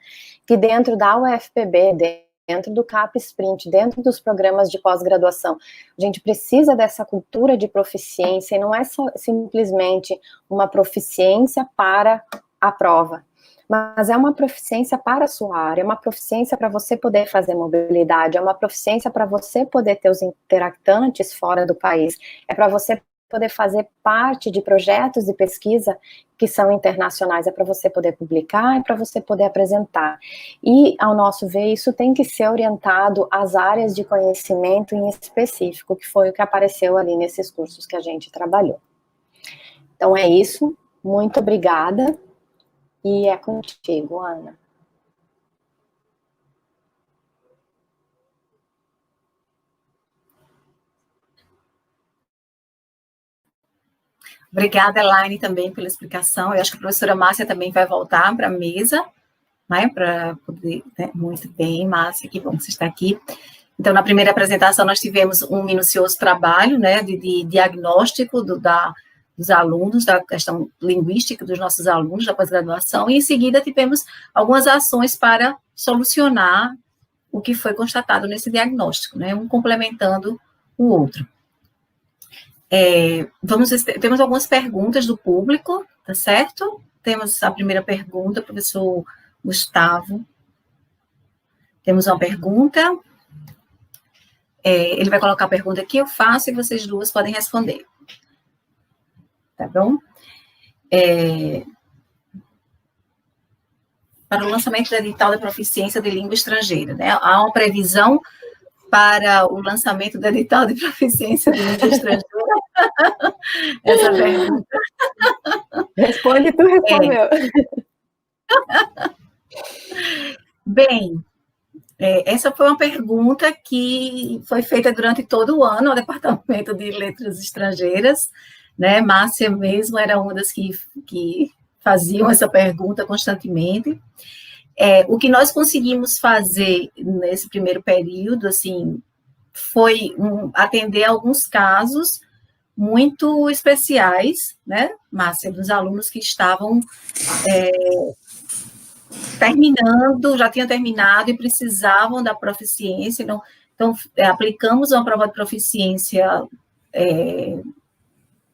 que dentro da UFPB, dentro do CAP Sprint, dentro dos programas de pós-graduação, a gente precisa dessa cultura de proficiência, e não é só simplesmente uma proficiência para a prova, mas é uma proficiência para a sua área, é uma proficiência para você poder fazer mobilidade, é uma proficiência para você poder ter os interactantes fora do país, é para você poder fazer parte de projetos de pesquisa que são internacionais, é para você poder publicar, é para você poder apresentar. E, ao nosso ver, isso tem que ser orientado às áreas de conhecimento em específico, que foi o que apareceu ali nesses cursos que a gente trabalhou. Então é isso, muito obrigada, e é contigo, Ana. Obrigada, Elaine, também pela explicação. Eu acho que a professora Márcia também vai voltar para a mesa, né, para poder, né, muito bem, Márcia, que bom que você está aqui. Então, na primeira apresentação, nós tivemos um minucioso trabalho, né, de diagnóstico dos alunos, da questão linguística dos nossos alunos da pós-graduação, e em seguida tivemos algumas ações para solucionar o que foi constatado nesse diagnóstico, né, um complementando o outro. Temos algumas perguntas do público, tá certo? Temos a primeira pergunta, professor Gustavo. Temos uma pergunta. Ele vai colocar a pergunta que eu faço e vocês duas podem responder. Tá bom? Para o lançamento do edital da proficiência de língua estrangeira, né? Há uma previsão para o lançamento do edital de proficiência de língua estrangeira? Essa pergunta. Responde, tu respondeu. Bem, essa foi uma pergunta que foi feita durante todo o ano ao Departamento de Letras Estrangeiras, né? Márcia mesmo era uma das que faziam essa pergunta constantemente. O que nós conseguimos fazer nesse primeiro período, assim, foi atender alguns casos muito especiais, né, Márcia, dos alunos que estavam já tinham terminado e precisavam da proficiência, então aplicamos uma prova de proficiência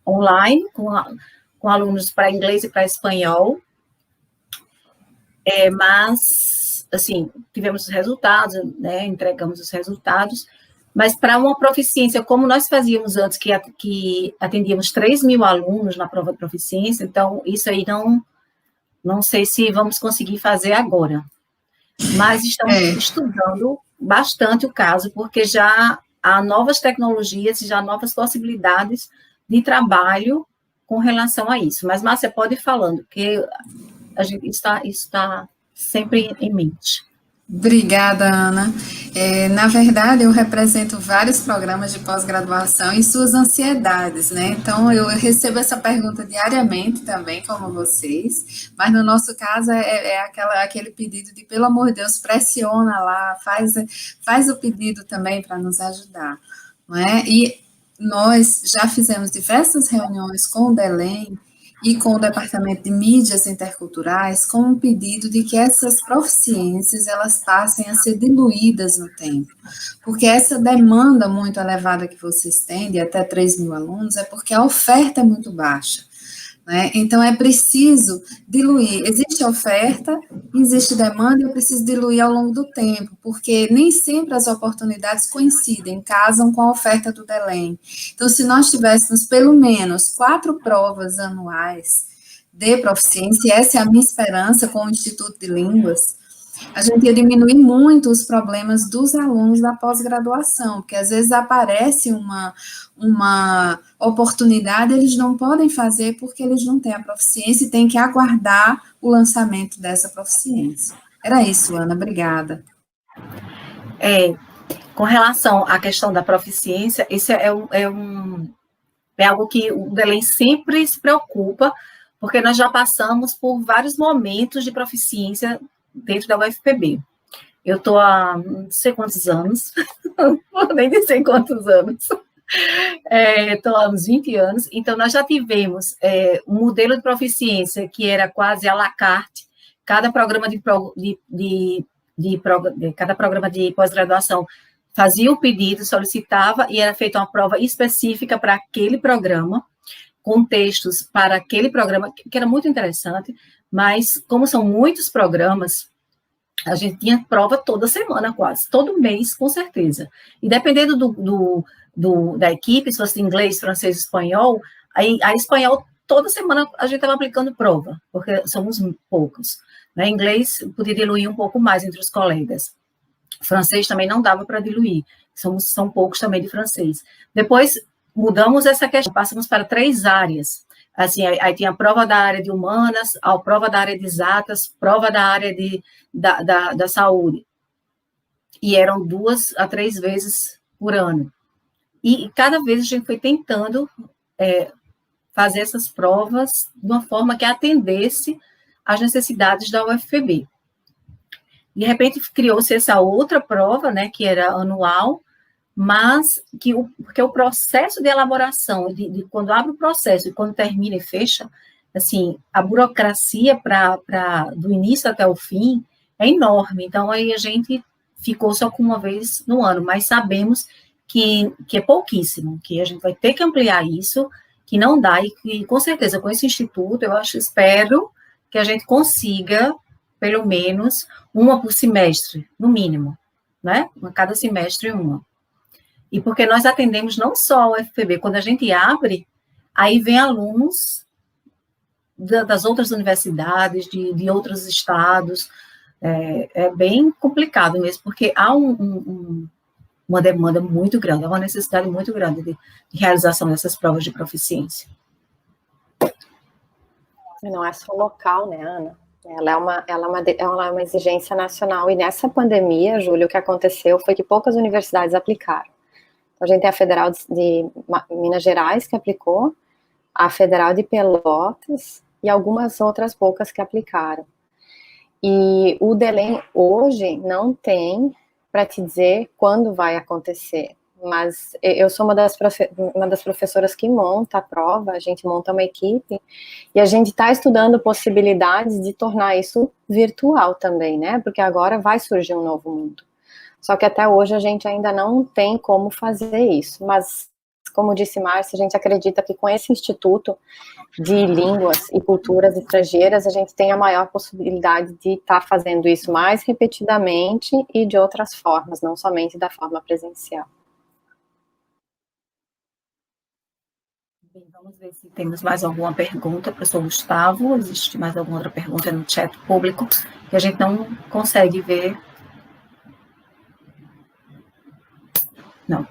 online, com alunos para inglês e para espanhol, mas, assim, tivemos os resultados, né, entregamos os resultados, mas para uma proficiência, como nós fazíamos antes, que atendíamos 3.000 alunos na prova de proficiência, então, isso aí não sei se vamos conseguir fazer agora. Mas estamos estudando bastante o caso, porque já há novas tecnologias, já há novas possibilidades de trabalho com relação a isso. Mas, Márcia, pode ir falando, porque isso está sempre em mente. Obrigada, Ana. Na verdade, eu represento vários programas de pós-graduação e suas ansiedades, né? Então, eu recebo essa pergunta diariamente também, como vocês, mas no nosso caso aquele pedido de, pelo amor de Deus, pressiona lá, faz o pedido também para nos ajudar, não é? E nós já fizemos diversas reuniões com o DELEM e com o Departamento de Mídias Interculturais, com um pedido de que essas proficiências, elas passem a ser diluídas no tempo, porque essa demanda muito elevada que vocês têm, de até 3.000 alunos, é porque a oferta é muito baixa, né? Então, é preciso diluir, existe oferta, existe demanda, e eu preciso diluir ao longo do tempo, porque nem sempre as oportunidades coincidem, casam com a oferta do DELEM. Então, se nós tivéssemos pelo menos 4 provas anuais de proficiência, e essa é a minha esperança com o Instituto de Línguas, a gente ia diminuir muito os problemas dos alunos da pós-graduação, porque às vezes aparece uma oportunidade, eles não podem fazer porque eles não têm a proficiência e têm que aguardar o lançamento dessa proficiência. Era isso, Ana, obrigada. Com relação à questão da proficiência, esse é algo que o DELEM sempre se preocupa, porque nós já passamos por vários momentos de proficiência dentro da UFPB. Eu estou há não sei quantos anos, não vou nem dizer quantos anos, estou há uns 20 anos, então nós já tivemos um modelo de proficiência que era quase à la carte, cada programa cada programa de pós-graduação fazia o pedido, solicitava, e era feita uma prova específica para aquele programa, contextos para aquele programa, que era muito interessante, mas como são muitos programas, a gente tinha prova toda semana quase, todo mês, com certeza. E dependendo da equipe, se fosse inglês, francês, espanhol, aí a espanhol, toda semana a gente estava aplicando prova, porque somos poucos. Né? Inglês podia diluir um pouco mais entre os colegas. Francês também não dava para diluir, são poucos também de francês. Depois, mudamos essa questão, passamos para 3 áreas. Assim, aí tinha a prova da área de humanas, a prova da área de exatas, prova da área da saúde. E eram 2 a 3 vezes por ano. E cada vez a gente foi tentando fazer essas provas de uma forma que atendesse às necessidades da UFPB. De repente, criou-se essa outra prova, né, que era anual, mas porque o processo de elaboração, de quando abre o processo e quando termina e fecha, assim, a burocracia do início até o fim é enorme. Então, aí a gente ficou só com uma vez no ano, mas sabemos que é pouquíssimo, que a gente vai ter que ampliar isso, que não dá, e com certeza, com esse instituto, espero que a gente consiga, pelo menos, uma por semestre, no mínimo, né? Cada semestre uma. E porque nós atendemos não só ao UFPB, quando a gente abre, aí vem alunos das outras universidades, de outros estados, é bem complicado mesmo, porque há uma demanda muito grande, há uma necessidade muito grande de realização dessas provas de proficiência. Não é só local, né, Ana? Ela é uma exigência nacional, e nessa pandemia, Júlio, o que aconteceu foi que poucas universidades aplicaram. Então, a gente tem a Federal de Minas Gerais, que aplicou, a Federal de Pelotas, e algumas outras poucas que aplicaram. E o DELEM hoje não tem para te dizer quando vai acontecer, mas eu sou uma das professoras que monta a prova, a gente monta uma equipe, e a gente está estudando possibilidades de tornar isso virtual também, né, porque agora vai surgir um novo mundo. Só que até hoje a gente ainda não tem como fazer isso, mas, como disse Márcia, a gente acredita que com esse Instituto de Línguas e Culturas Estrangeiras, a gente tem a maior possibilidade de estar fazendo isso mais repetidamente e de outras formas, não somente da forma presencial. Bem, vamos ver se temos mais alguma pergunta, professor Gustavo. Existe mais alguma outra pergunta no chat público que a gente não consegue ver? Não.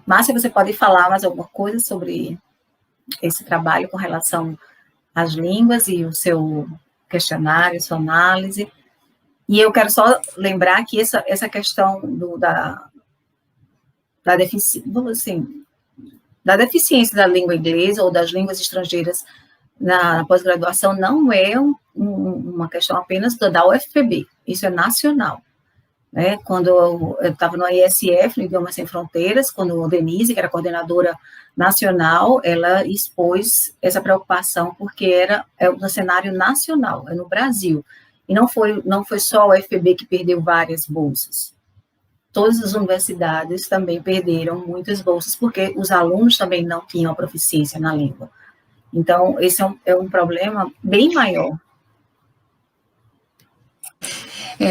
Márcia, você pode falar mais alguma coisa sobre esse trabalho com relação às línguas e o seu questionário, sua análise? E eu quero só lembrar que essa questão da deficiência da língua inglesa ou das línguas estrangeiras na pós-graduação não é uma questão apenas da UFPB, isso é nacional. Né? Quando eu estava no ISF, no Idiomas Sem Fronteiras, quando a Denise, que era coordenadora nacional, ela expôs essa preocupação, porque é no cenário nacional, é no Brasil, e não foi só a UFPB que perdeu várias bolsas. Todas as universidades também perderam muitas bolsas, porque os alunos também não tinham proficiência na língua. Então, esse é um problema bem maior.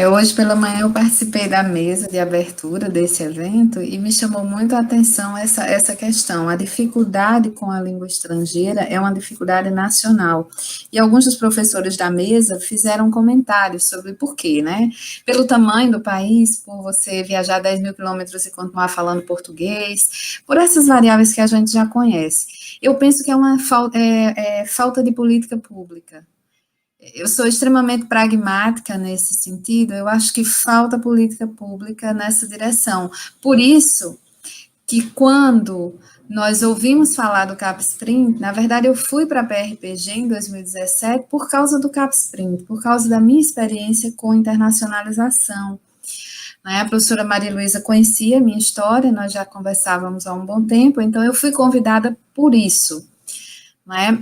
Hoje pela manhã eu participei da mesa de abertura desse evento e me chamou muito a atenção essa questão. A dificuldade com a língua estrangeira é uma dificuldade nacional. E alguns dos professores da mesa fizeram comentários sobre por quê, né? Pelo tamanho do país, por você viajar 10 mil quilômetros e continuar falando português, por essas variáveis que a gente já conhece. Eu penso que é uma falta de política pública. Eu sou extremamente pragmática nesse sentido, eu acho que falta política pública nessa direção. Por isso que quando nós ouvimos falar do CAPES-30, na verdade eu fui para a PRPG em 2017 por causa do CAPES-30, por causa da minha experiência com internacionalização. A professora Maria Luísa conhecia a minha história, nós já conversávamos há um bom tempo, então eu fui convidada por isso.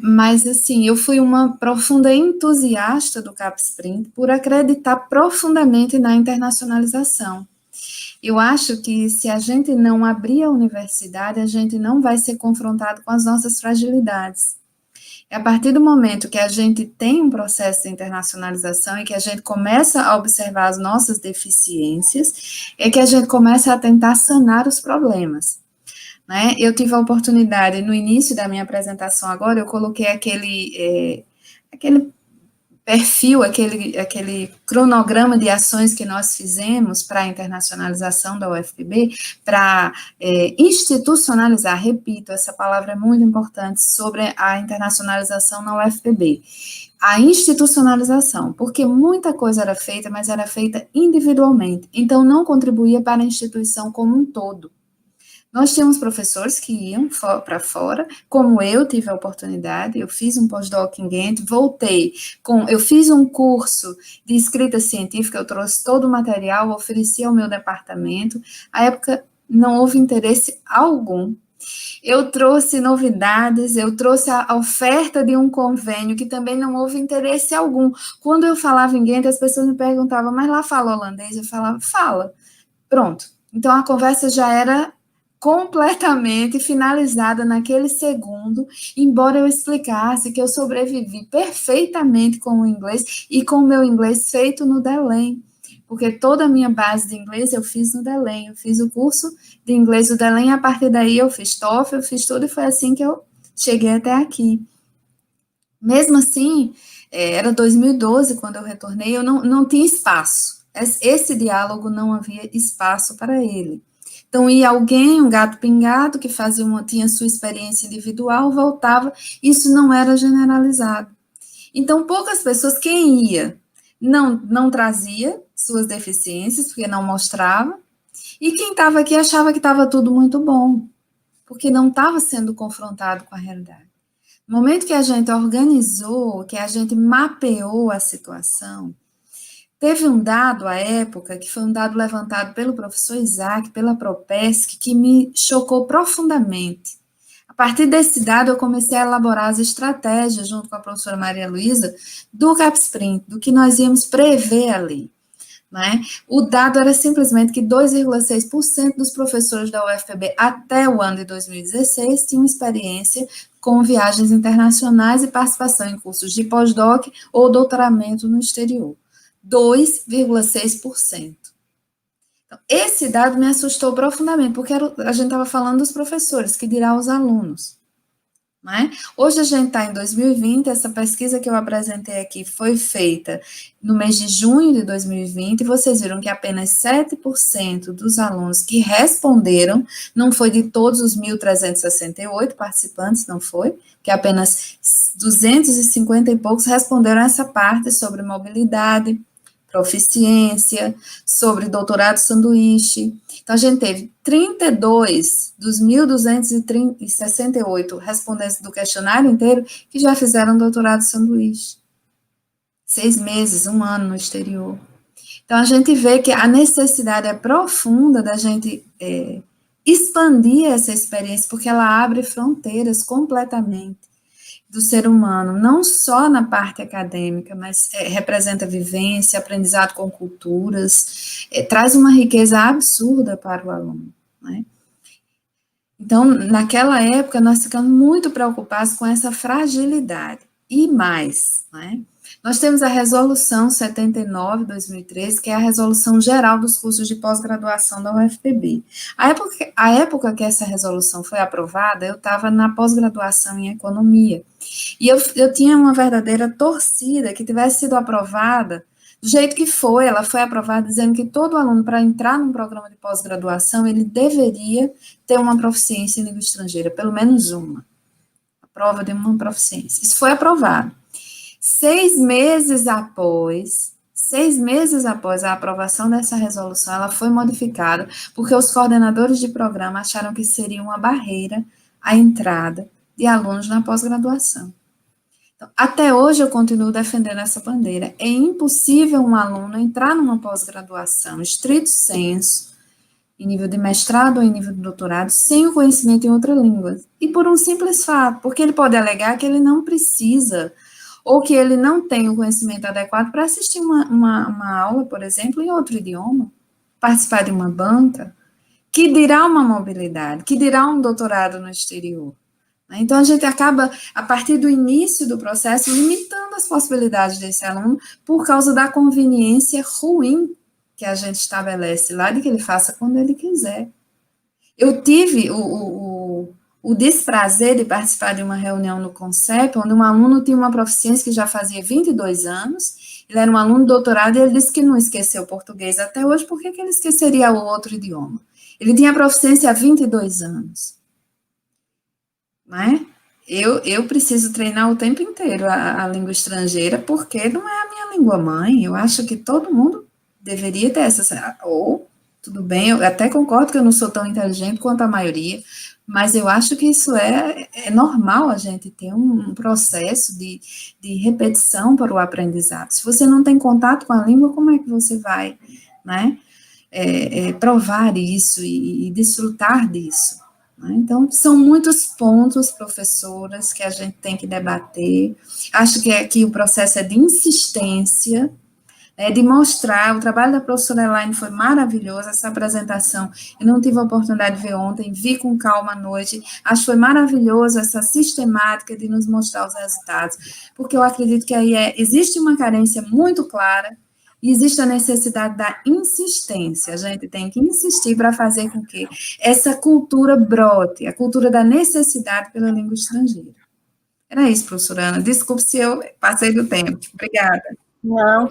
Mas, assim, eu fui uma profunda entusiasta do CAPES-30 por acreditar profundamente na internacionalização. Eu acho que se a gente não abrir a universidade, a gente não vai ser confrontado com as nossas fragilidades. É a partir do momento que a gente tem um processo de internacionalização e que a gente começa a observar as nossas deficiências, é que a gente começa a tentar sanar os problemas, né? Eu tive a oportunidade, no início da minha apresentação agora, eu coloquei aquele perfil, aquele cronograma de ações que nós fizemos para a internacionalização da UFPB, para institucionalizar, repito, essa palavra é muito importante, sobre a internacionalização na UFPB. A institucionalização, porque muita coisa era feita, mas era feita individualmente, então não contribuía para a instituição como um todo. Nós tínhamos professores que iam para fora, como eu tive a oportunidade, eu fiz um pós-doc em Ghent, voltei, eu fiz um curso de escrita científica, eu trouxe todo o material, ofereci ao meu departamento, à época não houve interesse algum. Eu trouxe novidades, eu trouxe a oferta de um convênio, que também não houve interesse algum. Quando eu falava em Ghent, as pessoas me perguntavam, mas lá fala holandês? Eu falava, fala. Pronto. Então, a conversa já era completamente finalizada naquele segundo, embora eu explicasse que eu sobrevivi perfeitamente com o inglês e com o meu inglês feito no DELEM, porque toda a minha base de inglês eu fiz no DELEM, eu fiz o curso de inglês do DELEM, a partir daí eu fiz TOEFL, eu fiz tudo, e foi assim que eu cheguei até aqui. Mesmo assim, era 2012 quando eu retornei, eu não tinha espaço, esse diálogo não havia espaço para ele. Então, ia alguém, um gato pingado, que tinha sua experiência individual, voltava, isso não era generalizado. Então, poucas pessoas, quem ia, não trazia suas deficiências, porque não mostrava, e quem estava aqui achava que estava tudo muito bom, porque não estava sendo confrontado com a realidade. No momento que a gente organizou, que a gente mapeou a situação, teve um dado à época, que foi um dado levantado pelo professor Isaac, pela Propesc, que me chocou profundamente. A partir desse dado, eu comecei a elaborar as estratégias, junto com a professora Maria Luísa, do CapSprint, do que nós íamos prever ali. Né? O dado era simplesmente que 2,6% dos professores da UFPB até o ano de 2016 tinham experiência com viagens internacionais e participação em cursos de pós-doc ou doutoramento no exterior. 2,6%. Então, esse dado me assustou profundamente, porque a gente estava falando dos professores, que dirá os alunos. Né? Hoje a gente está em 2020, essa pesquisa que eu apresentei aqui foi feita no mês de junho de 2020, e vocês viram que apenas 7% dos alunos que responderam, não foi de todos os 1.368 participantes, não foi, que apenas 250 e poucos responderam essa parte sobre mobilidade, proficiência, sobre doutorado sanduíche. Então, a gente teve 32 dos 1.268 respondentes do questionário inteiro que já fizeram doutorado sanduíche. 6 meses, 1 ano no exterior. Então, a gente vê que a necessidade é profunda da gente expandir essa experiência, porque ela abre fronteiras completamente do ser humano, não só na parte acadêmica, mas representa vivência, aprendizado com culturas, traz uma riqueza absurda para o aluno, né? Então, naquela época, nós ficamos muito preocupados com essa fragilidade, e mais, né? Nós temos a Resolução 79/2013, que é a resolução geral dos cursos de pós-graduação da UFPB. A época que essa resolução foi aprovada, eu estava na pós-graduação em economia, e eu tinha uma verdadeira torcida que tivesse sido aprovada do jeito que foi. Ela foi aprovada dizendo que todo aluno, para entrar num programa de pós-graduação, ele deveria ter uma proficiência em língua estrangeira, pelo menos uma, a prova de uma proficiência. Isso foi aprovado. 6 meses após a aprovação dessa resolução, ela foi modificada, porque os coordenadores de programa acharam que seria uma barreira à entrada de alunos na pós-graduação. Então, até hoje eu continuo defendendo essa bandeira. É impossível um aluno entrar numa pós-graduação, estrito sensu, em nível de mestrado ou em nível de doutorado, sem o conhecimento em outra língua. E por um simples fato, porque ele pode alegar que ele não precisa, ou que ele não tem o conhecimento adequado para assistir uma aula, por exemplo, em outro idioma, participar de uma banca, que dirá uma mobilidade, que dirá um doutorado no exterior. Então, a gente acaba, a partir do início do processo, limitando as possibilidades desse aluno por causa da conveniência ruim que a gente estabelece lá, de que ele faça quando ele quiser. Eu tive o desprazer de participar de uma reunião no CONCEP, onde um aluno tinha uma proficiência que já fazia 22 anos, ele era um aluno doutorado e ele disse que não esqueceu o português até hoje, por que ele esqueceria o outro idioma? Ele tinha proficiência há 22 anos. Né? Eu preciso treinar o tempo inteiro a língua estrangeira, porque não é a minha língua mãe, eu acho que todo mundo deveria ter essa, ou, tudo bem, eu até concordo que eu não sou tão inteligente quanto a maioria, mas eu acho que isso é normal a gente ter um processo de repetição para o aprendizado. Se você não tem contato com a língua, como é que você vai, né, provar isso e desfrutar disso? Né? Então, são muitos pontos, professoras, que a gente tem que debater. Acho que aqui o processo é de insistência, de mostrar. O trabalho da professora Elaine foi maravilhoso, essa apresentação. Eu não tive a oportunidade de ver ontem, vi com calma à noite. Acho que foi maravilhoso essa sistemática de nos mostrar os resultados, porque eu acredito que aí existe uma carência muito clara e existe a necessidade da insistência. A gente tem que insistir para fazer com que essa cultura brote, a cultura da necessidade pela língua estrangeira. Era isso, professora Ana. Desculpe se eu passei do tempo. Obrigada. Não,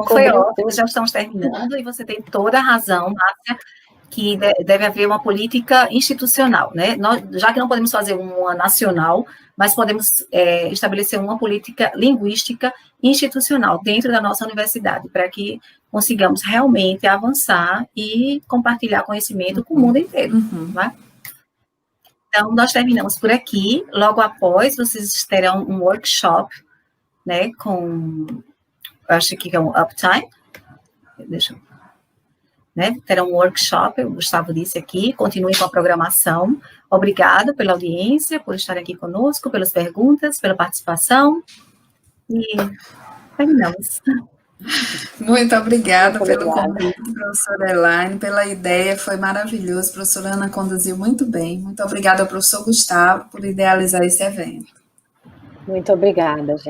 foi ótimo, já estamos terminando e você tem toda a razão, Márcia, que deve haver uma política institucional, né? Nós, já que não podemos fazer uma nacional, mas podemos estabelecer uma política linguística institucional dentro da nossa universidade, para que consigamos realmente avançar e compartilhar conhecimento com o mundo inteiro, né? Então, nós terminamos por aqui. Logo após, vocês terão um workshop, né, acho que é um Uptime, terão um workshop, o Gustavo disse aqui, continue com a programação. Obrigada pela audiência, por estar aqui conosco, pelas perguntas, pela participação, e terminamos. Muito obrigada pelo convite, professora Elaine, pela ideia, foi maravilhoso, a professora Ana conduziu muito bem. Muito obrigada ao professor Gustavo por idealizar esse evento. Muito obrigada, gente.